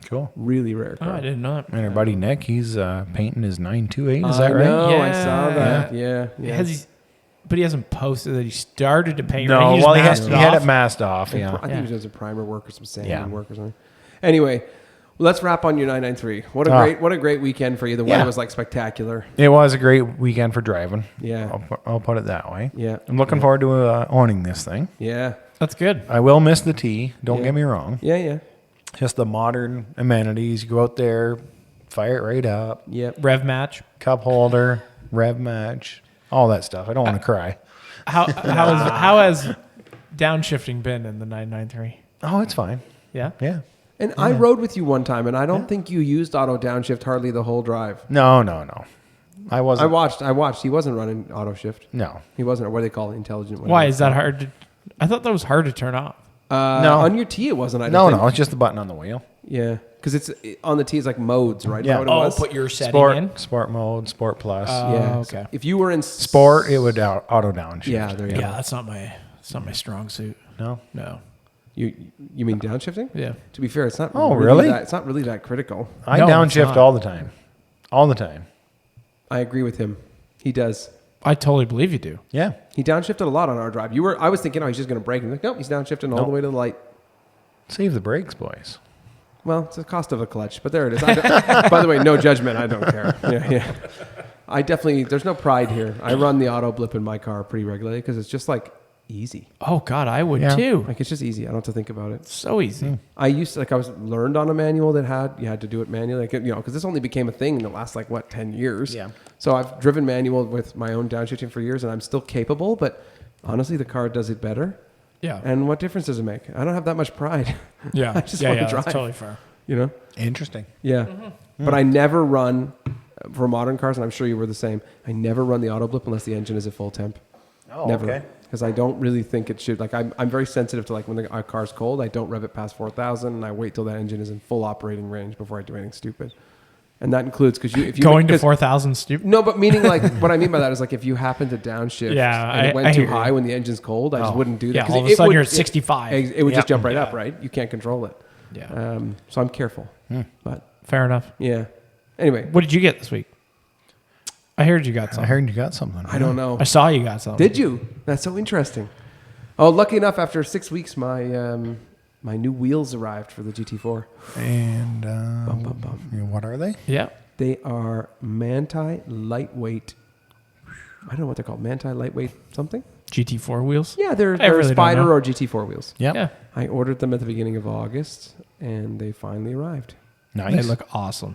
Cool. Really rare Oh, car. I didn't know it. And our buddy Nick, he's painting his 928. Is that right? No, I Yeah. saw that. Yeah. But he hasn't posted that he started to paint. No, right? He well, he just had, masked he had off. it masked off. I Yeah. think he was doing some primer work or some sanding Yeah. work or something. Anyway, let's wrap on your 993. What a great weekend for you. The weather Yeah. was like spectacular. It was a great weekend for driving. Yeah. I'll put it that way. Yeah. I'm looking forward to owning this thing. Yeah. That's good. I will miss the tea. Don't Yeah. get me wrong. Yeah. Just the modern amenities. You go out there, fire it right up, Yep. Rev match. cup holder, rev match, all that stuff. I don't want to cry. How has downshifting been in the 993? Oh, it's fine. Yeah. Yeah. And I rode with you one time, and I don't think you used auto downshift hardly the whole drive. No. I I wasn't. watched. He wasn't running auto shift. No. He wasn't. Or what do they call it? Intelligent. Why is that hard? I thought that was hard to turn off. No. On your T, it wasn't. I No, don't think. it's just the button on the wheel. Yeah, because it's on the T. It's like modes, right? Yeah. Is that what it was? put your setting in. Sport mode, Sport Plus. Yeah. okay. So if you were in Sport, it would auto downshift. Yeah, there you Yeah, go. that's not my strong suit. No. No. You mean downshifting? Yeah. To be fair, it's not. Oh, really? It's not really that critical. I No, it's downshift not. all the time. All the time. I agree with him. He does. I totally believe you do. Yeah. He downshifted a lot on our drive. I was thinking, he's just going to brake. And like, nope, he's downshifting all Nope. the way to the light. Save the brakes, boys. Well, it's the cost of a clutch, but there it is. By the way, no judgment. I don't care. Yeah. I definitely. There's no pride here. I run the auto blip in my car pretty regularly because it's just like easy. Oh God, I would Yeah. too. Like it's just easy. I don't have to think about it. So easy. I used to, I was learned on a manual that you had to do it manually, because this only became a thing in the last 10 years. Yeah. So I've driven manual with my own downshifting for years, and I'm still capable. But honestly, the car does it better. Yeah. And what difference does it make? I don't have that much pride. Yeah. I just yeah, wanna yeah, drive. That's totally fair. Interesting. Yeah. But I never run for modern cars, and I'm sure you were the same. I never run the auto blip unless the engine is at full temp. Oh, Never. okay. Because I don't really think it should. I'm very sensitive to when our car's cold. I don't rev it past 4,000, and I wait till that engine is in full operating range before I do anything stupid. And that includes if you Going to 4,000 stupid. No, but meaning what I mean by that is if you happen to downshift Yeah, and it I went too hear you. high when the engine's cold, I just wouldn't do that. Yeah, 'Cause all of a it sudden would- you're at 65. It would just Yeah. jump right Yeah. up, right? You can't control it. Yeah. So I'm careful. But Fair enough. yeah. Anyway, What did you get this week? I heard you got I something. heard you got something. I don't know. I saw you got something. Did you? That's so interesting. Oh, lucky enough, after 6 weeks, my my new wheels arrived for the GT4. And Bum, bum, bum. what are they? Yeah. They are Manthey lightweight. I don't know what they're called. Manthey lightweight something? GT4 wheels. Yeah, they're really don't Spider know. or GT4 wheels. Yep. Yeah. I ordered them at the beginning of August, and they finally arrived. Nice. They look awesome.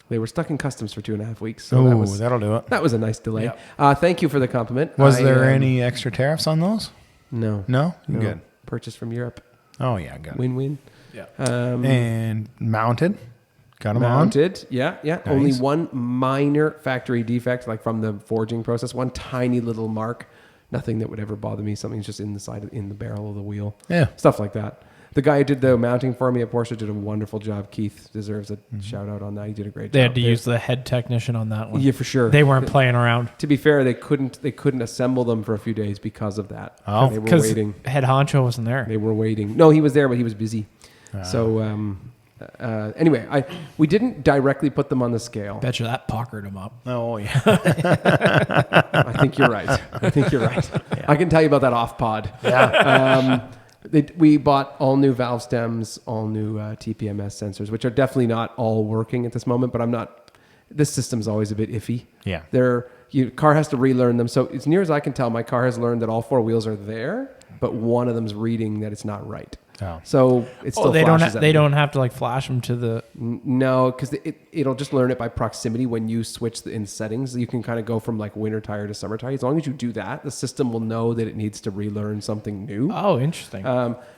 They were stuck in customs for 2.5 weeks. So Oh, that'll do it. that was a nice delay. Yep. Thank you for the compliment. Was there any extra tariffs on those? No. No? No. Good. Purchased from Europe. Oh, yeah, good. Win-win. Yeah. And mounted? Got them Mounted. Yeah. Nice. Only one minor factory defect, from the forging process. One tiny little mark. Nothing that would ever bother me. Something's just in the barrel of the wheel. Yeah. Stuff like that. The guy who did the mounting for me at Porsche did a wonderful job. Keith deserves a shout out on that. He did a great They job. had to use the head technician on that one. Yeah, for sure. They weren't playing around. To be fair, they couldn't assemble them for a few days because of that. Oh. They were Because waiting. head honcho wasn't there. They were waiting. No, he was there, but he was busy. So anyway, we didn't directly put them on the scale. Bet you that puckered him up. Oh, yeah. I think you're right. I can tell you about that off pod. Yeah. We bought all new valve stems, all new TPMS sensors, which are definitely not all working at this moment. But this system's always a bit iffy. Yeah. Your car has to relearn them. So as near as I can tell, my car has learned that all four wheels are there, but one of them's reading that it's not right. Oh. So it still They flashes at me. don't have to flash them to the. No, because it'll just learn it by proximity when you switch in settings. You can kind of go from winter tire to summer tire. As long as you do that, the system will know that it needs to relearn something new. Oh, interesting.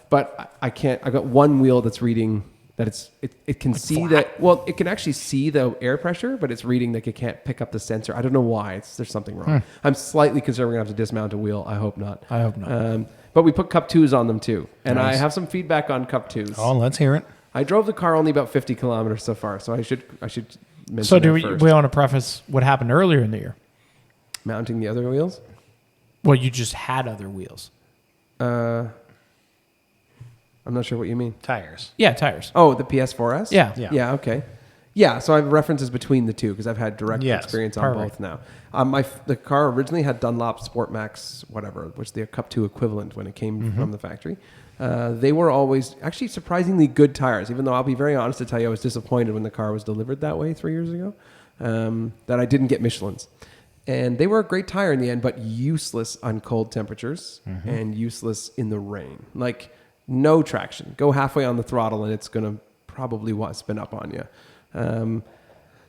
But I can't. I got one wheel that's reading that it can see that. Well, it can actually see the air pressure, but it's reading it can't pick up the sensor. I don't know why. There's something wrong. I'm slightly concerned we're gonna have to dismount a wheel. I hope not. I hope not. But we put Cup 2s on them too, and Nice. I have some feedback on Cup 2s. Oh, let's hear it. I drove the car only about 50 kilometers so far, so I should mention So do that we first. want to preface what happened earlier in the year? Mounting the other wheels? Well, you just had other wheels. I'm not sure what you mean. Tires. Yeah, tires. Oh, the PS4S? Yeah. Yeah, okay. Yeah, so I have references between the two because I've had direct Yes, experience on perfect. both now. The car originally had Dunlop Sport Max, whatever, which is the Cup 2 equivalent when it came from the factory. They were always actually surprisingly good tires, even though I'll be very honest to tell you I was disappointed when the car was delivered that way 3 years ago, that I didn't get Michelin's. And they were a great tire in the end, but useless on cold temperatures and useless in the rain. No traction. Go halfway on the throttle and it's going to probably spin up on you.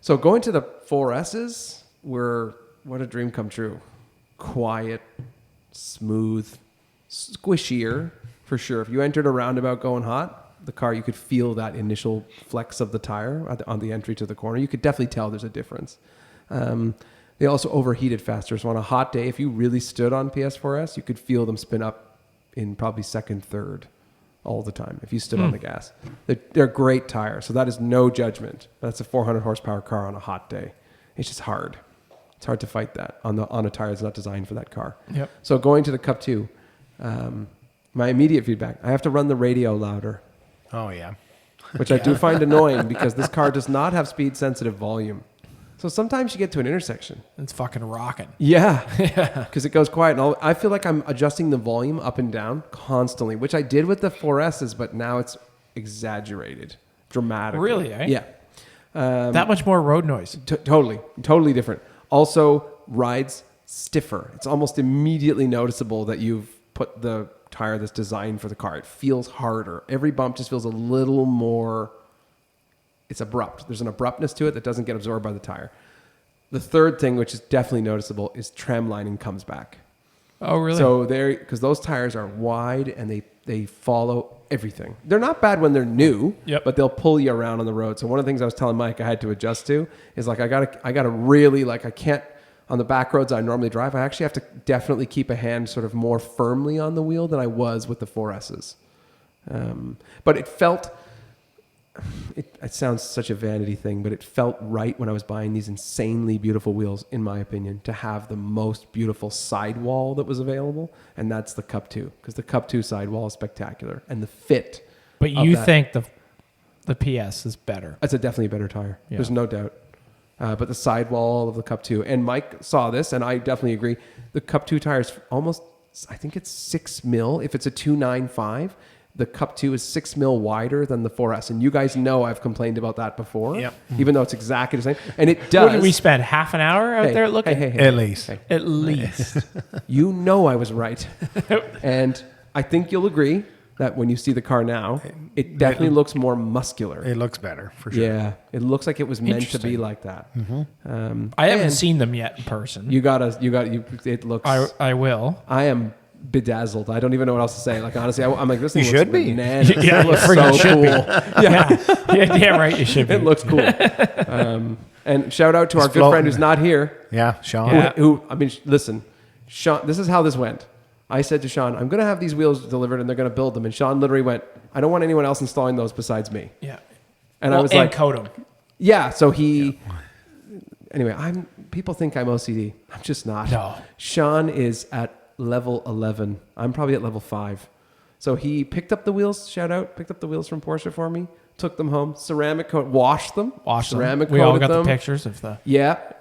So going to the 4S's were what a dream come true. Quiet, smooth, squishier for sure. If you entered a roundabout going hot, the car, you could feel that initial flex of the tire on the entry to the corner. You could definitely tell there's a difference. They also overheated faster. So on a hot day, if you really stood on PS4S, you could feel them spin up in probably second, third all the time if you stood on the gas. They're great tires. So that is no judgment. That's a 400 horsepower car on a hot day. It's just hard. It's hard to fight that on a tire that's not designed for that car. Yep. So going to the Cup 2, my immediate feedback, I have to run the radio louder, Oh, yeah. which I do find annoying because this car does not have speed-sensitive volume. So sometimes you get to an intersection. It's fucking rocking. Yeah, because it goes quiet. And I feel like I'm adjusting the volume up and down constantly, which I did with the 4Ss, but now it's exaggerated dramatically. Really, eh? Yeah. That much more road noise. Totally different. Also, rides stiffer. It's almost immediately noticeable that you've put the tire that's designed for the car. It feels harder. Every bump just feels a little more... It's abrupt. There's an abruptness to it that doesn't get absorbed by the tire. The third thing, which is definitely noticeable, is tram lining comes back. Oh, really? So because those tires are wide and they follow everything. They're not bad when they're new, but they'll pull you around on the road. So one of the things I was telling Mike I had to adjust to is like I gotta really, like, I can't, on the back roads I normally drive, I actually have to definitely keep a hand sort of more firmly on the wheel than I was with the 4Ss. But it felt... It sounds such a vanity thing, but it felt right when I was buying these insanely beautiful wheels, in my opinion, to have the most beautiful sidewall that was available, and that's the Cup 2, because the Cup 2 sidewall is spectacular, and the fit. But you think the PS is better? It's definitely a better tire. Yeah. There's no doubt. But the sidewall of the Cup 2, and Mike saw this, and I definitely agree. The Cup 2 tire is almost, I think it's 6 mil. If it's a 295. The Cup 2 is 6 mil wider than the 4S. And you guys know I've complained about that before. Yep. Even though it's exactly the same. And it does. What did we spend half an hour out there looking? At least. At least. You know I was right. And I think you'll agree that when you see the car now, it definitely looks more muscular. It looks better, for sure. Yeah. It looks like it was meant to be like that. Mm-hmm. I haven't seen them yet in person. It looks... I will. I am bedazzled. I don't even know what else to say. Like, honestly, I'm like, this thing You looks should be. bananas. Yeah, it looks you so freaking should cool. be. Yeah, right. You should be. It looks cool. And shout out to our good friend who's not here. Yeah, Shawn. Yeah. Who, I mean, listen, Shawn, this is how this went. I said to Shawn, I'm going to have these wheels delivered and they're going to build them. And Shawn literally went, I don't want anyone else installing those besides me. Yeah. And I was like, coat them. yeah. So anyway, people think I'm OCD. I'm just not. No. Shawn is at level 11. I'm probably at level 5. So he picked up the wheels, picked up the wheels from Porsche for me, took them home, ceramic coat, washed them. Ceramic We all coated got them. the pictures of the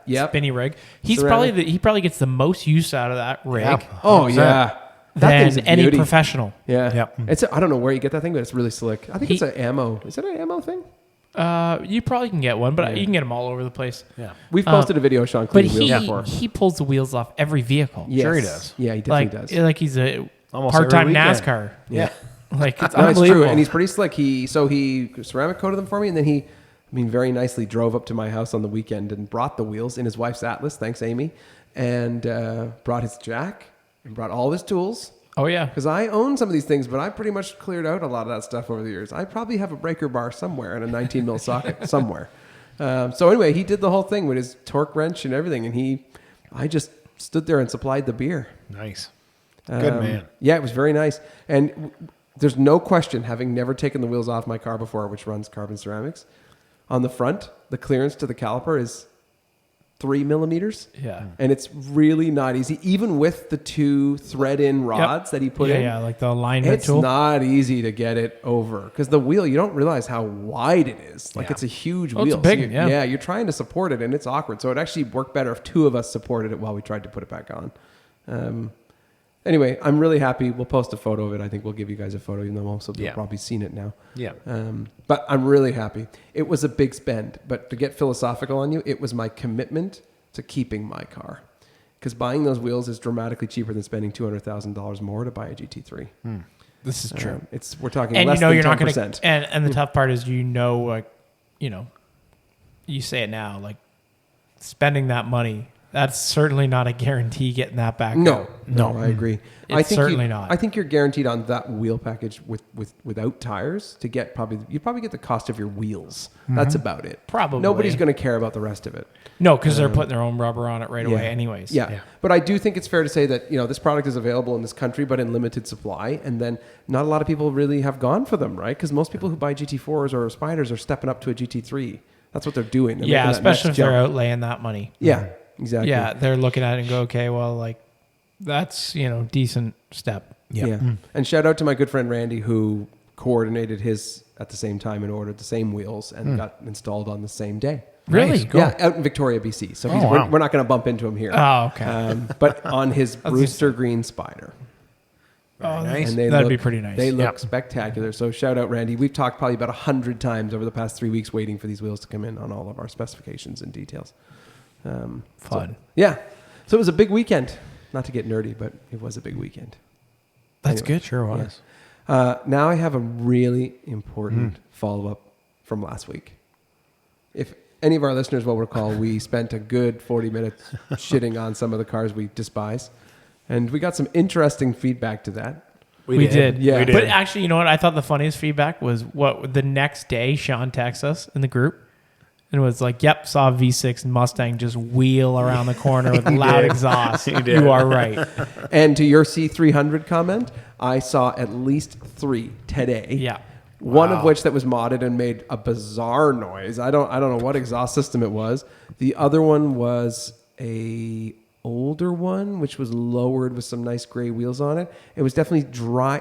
spinny rig. He's Ceramic. he probably gets the most use out of that rig Oh, yeah. That thing's than a any beauty. professional. Yeah. Yep. I don't know where you get that thing, but it's really slick. I think it's an ammo. Is it an ammo thing? You probably can get one, but you can get them all over the place. Yeah. We've posted a video of Shawn But cleaning wheels before. he pulls the wheels off every vehicle. Yes. Sure he does. Yeah, he definitely does. Like he's a Almost part-time every weekend. NASCAR. Yeah. Like it's No, it's unbelievable. true, and he's pretty slick. He ceramic coated them for me, and then he, very nicely drove up to my house on the weekend and brought the wheels in his wife's Atlas. Thanks, Amy, and brought his jack and brought all his tools. Oh yeah. Because I own some of these things, but I pretty much cleared out a lot of that stuff over the years. I probably have a breaker bar somewhere and a 19 mil socket somewhere. So anyway, he did the whole thing with his torque wrench and everything, and I just stood there and supplied the beer. Nice. Good man. Yeah, it was very nice. And there's no question, having never taken the wheels off my car before, which runs carbon ceramics, on the front, the clearance to the caliper is 3 millimeters. Yeah. And it's really not easy, even with the 2 thread-in rods that he put in. Yeah, like the alignment It's tool. not easy to get it over because the wheel, you don't realize how wide it is. Like it's a huge wheel. It's a big So one, yeah. you're trying to support it and it's awkward. So it actually worked better if 2 of us supported it while we tried to put it back on. Anyway, I'm really happy. We'll post a photo of it. I think we'll give you guys a photo, even though most of you have probably seen it now. Yeah. But I'm really happy. It was a big spend, but to get philosophical on you, it was my commitment to keeping my car. Because buying those wheels is dramatically cheaper than spending $200,000 more to buy a GT3. This is true. We're talking And less you're than 10%. not going to. And the tough part is you say it now, like spending that money That's certainly not a guarantee getting that back. No, out. I agree. It's certainly not. I think you're guaranteed on that wheel package without tires to get you'd probably get the cost of your wheels. That's about it. Probably. Nobody's going to care about the rest of it. No, because they're putting their own rubber on it right away anyways. Yeah. But I do think it's fair to say that, this product is available in this country, but in limited supply. And then not a lot of people really have gone for them, right? Because most people who buy GT4s or Spyders are stepping up to a GT3. That's what they're doing. They're making that especially next if they're jump. outlaying that money. Yeah, exactly. Yeah, they're looking at it and go, okay, well, like, that's, decent step. Yeah. And shout out to my good friend Randy, who coordinated his at the same time and ordered the same wheels and got installed on the same day. Really? Nice, cool. Yeah, out in Victoria, BC. So we're not going to bump into him here. Oh, okay. But on his Brewster Green Spider. Oh, nice. And That'd be pretty nice. They look spectacular. So shout out Randy. We've talked probably about 100 times over the past 3 weeks waiting for these wheels to come in on all of our specifications and details. Fun. So it was a big weekend. Not to get nerdy, but it was a big weekend. That's Anyway, good. Sure was. Now I have a really important follow-up from last week. If any of our listeners will recall, we spent a good 40 minutes shitting on some of the cars we despise. And we got some interesting feedback to that. We did. Yeah. We did. But actually, you know what? I thought the funniest feedback was the next day Shawn texted us in the group and was like, yep, saw a V6 Mustang just wheel around the corner with loud exhaust. You are right. And to your C300 comment, I saw at least 3 today. Yeah. One of which that was modded and made a bizarre noise. I don't know what exhaust system it was. The other one was a older one, which was lowered with some nice gray wheels on it. It was definitely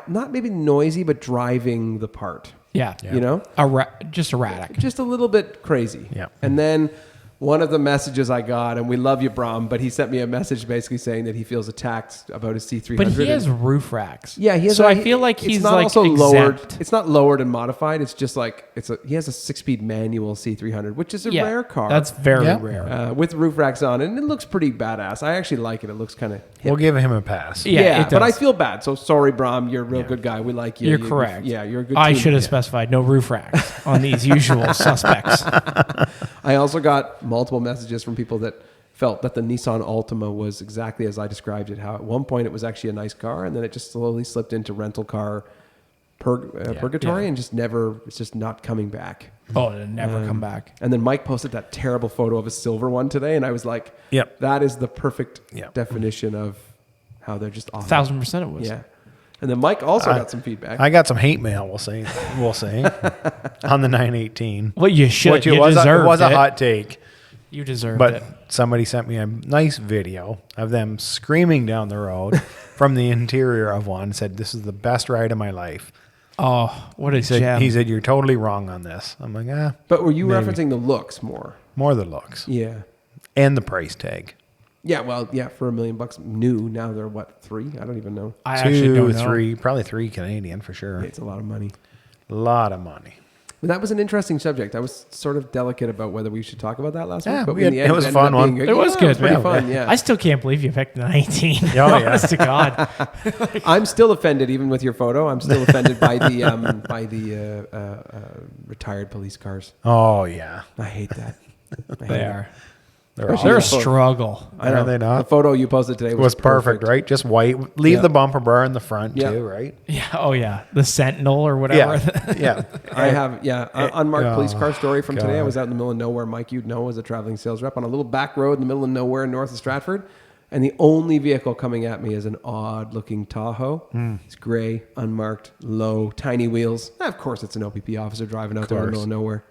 not maybe noisy, but driving the part. Yeah. Just erratic. Just a little bit crazy. Yeah. And then one of the messages I got, and we love you, Brom, but he sent me a message basically saying that he feels attacked about his C300. But he has roof racks. Yeah, he has. So I feel like he's not like also exempt. lowered. It's not lowered and modified. It's just like he has a 6-speed manual C300, which is a rare car. That's very rare. With roof racks on it, and it looks pretty badass. I actually like it. It looks kind of. We'll give him a pass. Yeah, it but I does. feel bad. So sorry, Brom. You're a real good guy. We like you. You're correct. You're a good. I teammate. should have specified no roof racks on these usual suspects. I also got multiple messages from people that felt that the Nissan Altima was exactly as I described it. How at one point it was actually a nice car, and then it just slowly slipped into rental car purgatory, and it's just not coming back. Oh, it'll never come back. And then Mike posted that terrible photo of a silver one today, and I was like, Yep. that is the perfect definition of how they're just awful. 1,000% it was. Yeah. And then Mike also got some feedback. I got some hate mail, we'll say, on the 918. Well, you should. Which You it was a it. hot take. You deserved But it. somebody sent me a nice video of them screaming down the road from the interior of one, said, this is the best ride of my life. Oh, what a gem. He said, you're totally wrong on this. I'm like, But were you maybe. referencing the looks more? More the looks. Yeah. And the price tag. Yeah, well, yeah, for $1 million new. Now they're what, 3? I don't even know. I actually don't know. 3, probably 3 Canadian for sure. It's a lot of money. A lot of money. But that was an interesting subject. I was sort of delicate about whether we should talk about that last Yeah, week. But we had- in the end, it was a ended fun up one. being It was It good. was pretty Yeah. fun, yeah. I still can't believe you picked 19. Oh, yeah. Honest to God. I'm still offended, even with your photo. I'm still offended by the retired police cars. Oh, yeah. I hate that. They are. They're Especially They're a the photo. struggle. I know. Are they not? The photo you posted today It was was perfect, right? Just white. Leave the bumper bar in the front, Yeah. too, right? Yeah. Oh, yeah. The Sentinel or whatever. Yeah. I have, unmarked police car story from today. I God. was out in the middle of nowhere. Mike, you'd know, as a traveling sales rep on a little back road in the middle of nowhere north of Stratford. And the only vehicle coming at me is an odd-looking Tahoe. It's gray, unmarked, low, tiny wheels. Of course, it's an OPP officer driving out there in the middle of nowhere.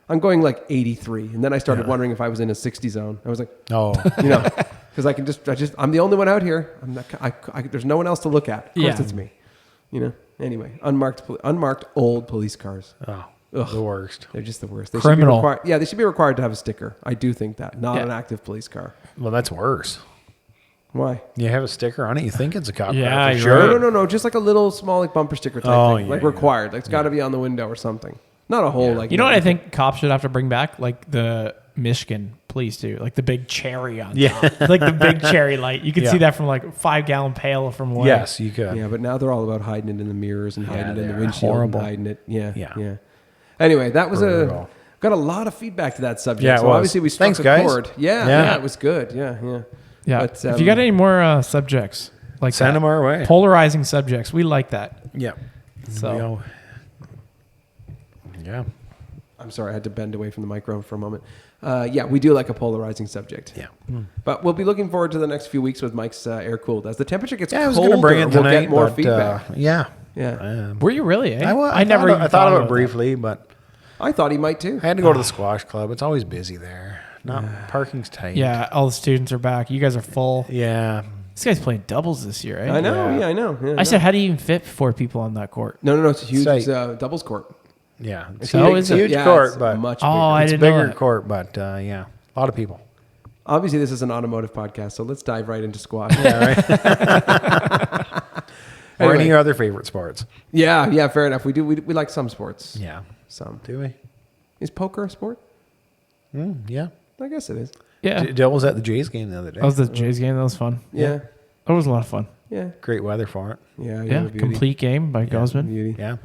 I'm going like 83, and then I started wondering if I was in a 60 zone. I was like, Oh, because I'm the only one out here. I'm not, there's no one else to look at. Of course, Yeah. it's me. Anyway, unmarked old police cars. oh, Ugh. the worst. They're just the worst. They Criminal. Should be required, they should be required to have a sticker. I do think that, not an active police car. Well, that's worse. Why? You have a sticker on it, you think it's a cop car Yeah, for you're sure. right. No. Just like a little small like bumper sticker type Oh, thing, yeah, like yeah. required. Like it's got to be on the window or something. Not a whole like. You know what I think cops should have to bring back? Like the Michigan police do. Like the big cherry on top. Like the big cherry light. You can see that from like a 5-gallon pail from away. Yes, you could. Yeah, but now they're all about hiding it in the mirrors and hiding it in the they're windshield horrible. and hiding it. Yeah. Yeah. Anyway, that was Brutal. Got a lot of feedback to that subject. Yeah, it so was. obviously we struck Thanks, a guys. chord. Yeah, it was good. Yeah. But, if you got any more subjects like Send that, them our way. polarizing subjects, we like that. Yeah. So Yeah. I'm sorry, I had to bend away from the microphone for a moment. We do like a polarizing subject. Yeah. But we'll be looking forward to the next few weeks with Mike's air cooled. As the temperature gets I was colder, going to bring it we'll tonight, get more but, feedback. Yeah. Were you really? Eh? I never. thought, I thought of it about briefly, but I thought he might too. I had to go to the squash club. It's always busy there. Parking's tight. that. Yeah, all the students are back. You guys are full. Yeah. This guy's playing doubles this year, eh? I know. Yeah. I know. Yeah, I said, how do you even fit 4 people on that court? no. It's a huge Site. doubles court. Yeah. It's Oh, a is it? huge Yeah, court, it's but much Oh, bigger. I it's a didn't know bigger that. court, but yeah, a lot of people. Obviously, this is an automotive podcast, so let's dive right into squash. Yeah, right. Or any of your other favorite sports. Yeah, fair enough. We do. We like some sports. Yeah. Some. Do we? Is poker a sport? Yeah. I guess it is. Yeah. Dill was at the Jays game the other day. That was the Jays game. That was fun. Yeah. That was a lot of fun. Yeah. Great weather for it. Yeah. Yeah, Beauty. complete game by Gosman. Beauty. Yeah.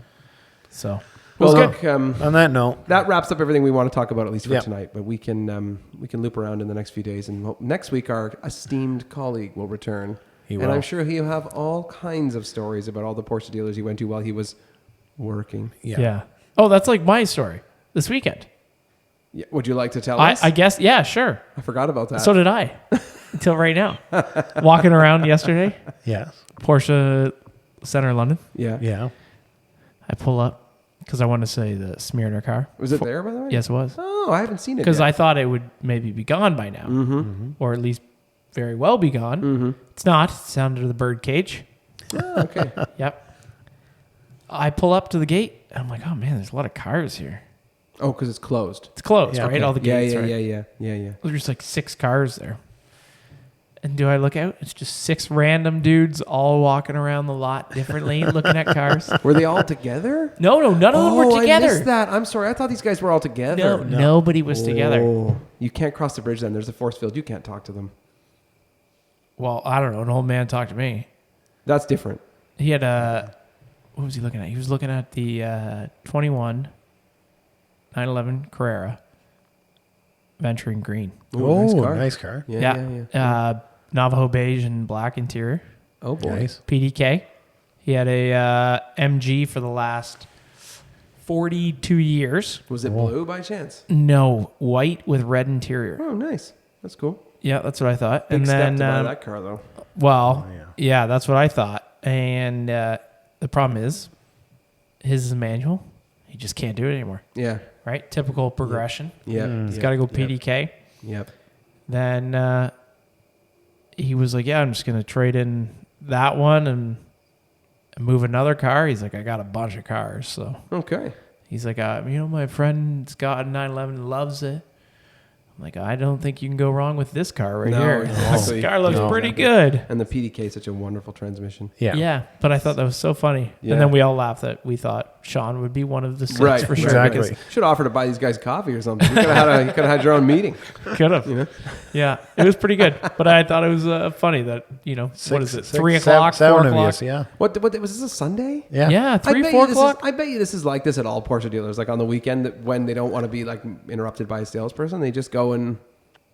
So, Well, good. look, On that note, that wraps up everything we want to talk about, at least for Yeah. tonight. But we can loop around in the next few days, and next week our esteemed colleague will return, He and will. I'm sure he'll have all kinds of stories about all the Porsche dealers he went to while he was working. Yeah. Oh, that's like my story this weekend. Yeah. Would you like to tell us? I guess. Yeah, sure. I forgot about that. So did I. Until right now. Walking around yesterday, yes. Porsche Center, London. yeah. Yeah. I pull up because I wanted to say the Smyrna car. Was it there, by the way? Yes, it was. Oh, I haven't seen it Because yet. I thought it would maybe be gone by now, or at least very well be gone. It's not. It's down to the bird cage. Oh, okay. Yep. I pull up to the gate. And I'm like, oh man, there's a lot of cars here. Oh, because it's closed. It's closed, Yeah, right? okay. All the gates, right? Yeah. There's like 6 cars there. And do I look out? It's just 6 random dudes all walking around the lot differently, looking at cars. Were they all together? No, none of them were together. I missed that. I'm sorry. I thought these guys were all together. No, nobody was together. Oh, you can't cross the bridge then. There's a force field. You can't talk to them. Well, I don't know. An old man talked to me. That's different. He had what was he looking at? He was looking at the 21 911 Carrera, venturing green. Oh, nice car. nice car. Yeah. Navajo beige and black interior. Oh boy. Nice. PDK. He had a MG for the last 42 years. Was it blue by chance? No, white with red interior. Oh, nice. That's cool. Yeah, that's what I thought. Big and step then, to buy that car though. well, Oh, yeah, that's what I thought. And the problem is, his is a manual. He just can't do it anymore. Yeah. Right? Typical progression. Yeah. He's got to go PDK. Yep. Then he was like, yeah, I'm just going to trade in that one and move another car. He's like, I got a bunch of cars. So Okay. he's like, my friend's got a 911, loves it. I'm like, I don't think you can go wrong with this car right No, here. exactly. This car looks No. pretty good. And the PDK is such a wonderful transmission. Yeah. Yeah, but I thought that was so funny. Yeah. And then we all laughed that we thought Shawn would be one of the 6 Right, for sure. exactly. because Should offer to buy these guys coffee or something. You could have had your own meeting. Could have. You know? Yeah, it was pretty good. But I thought it was funny that, what is it, 3 o'clock, 4 7 o'clock? of you, yeah. What was this a Sunday? Yeah. Yeah, 3, bet 4 you this o'clock. I bet you this is like this at all Porsche dealers. Like on the weekend, that when they don't want to be like interrupted by a salesperson, they just go and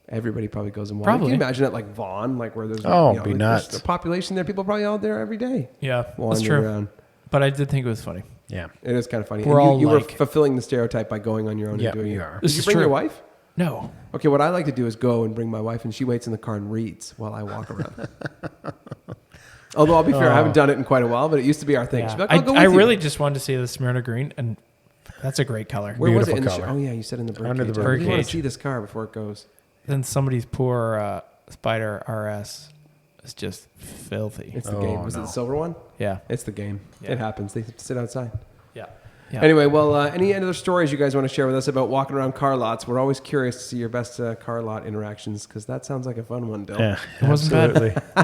everybody probably goes and watches. Probably. Can you imagine it like Vaughan, like where there's Oh, be like, nuts. there's a population there, people probably out there every day. Yeah, that's wandering true. around. But I did think it was funny. Yeah. It is kind of funny. We're And all you were like- fulfilling the stereotype by going on your own Yeah, and doing you it. are. Did This you is bring your true. wife? No. Okay, what I like to do is go and bring my wife, and she waits in the car and reads while I walk around. Although I'll be fair, I haven't done it in quite a while, but it used to be our thing. Yeah. She'd be like, I'll go I with you. really just wanted to see the Smyrna green, and that's a great color. Where was it? Beautiful In the color. oh yeah, you said in the bird Under cage. the I bird really want cage. to see this car before it goes. Then somebody's poor Spider RS is just filthy. It's the Oh, game. Was it no. the silver one? Yeah. It's the game. Yeah. It happens. They sit outside. Yeah. Yeah. Anyway, well, any other stories you guys want to share with us about walking around car lots? We're always curious to see your best car lot interactions because that sounds like a fun one, Dill. Yeah. It wasn't absolutely. bad. It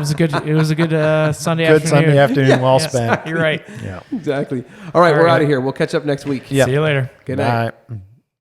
was a good Sunday Good afternoon. Sunday afternoon, well Yes, spent. You're right. Yeah. Exactly. All right, All we're right. out of here. We'll catch up next week. Yeah. See you later. Good night. Bye.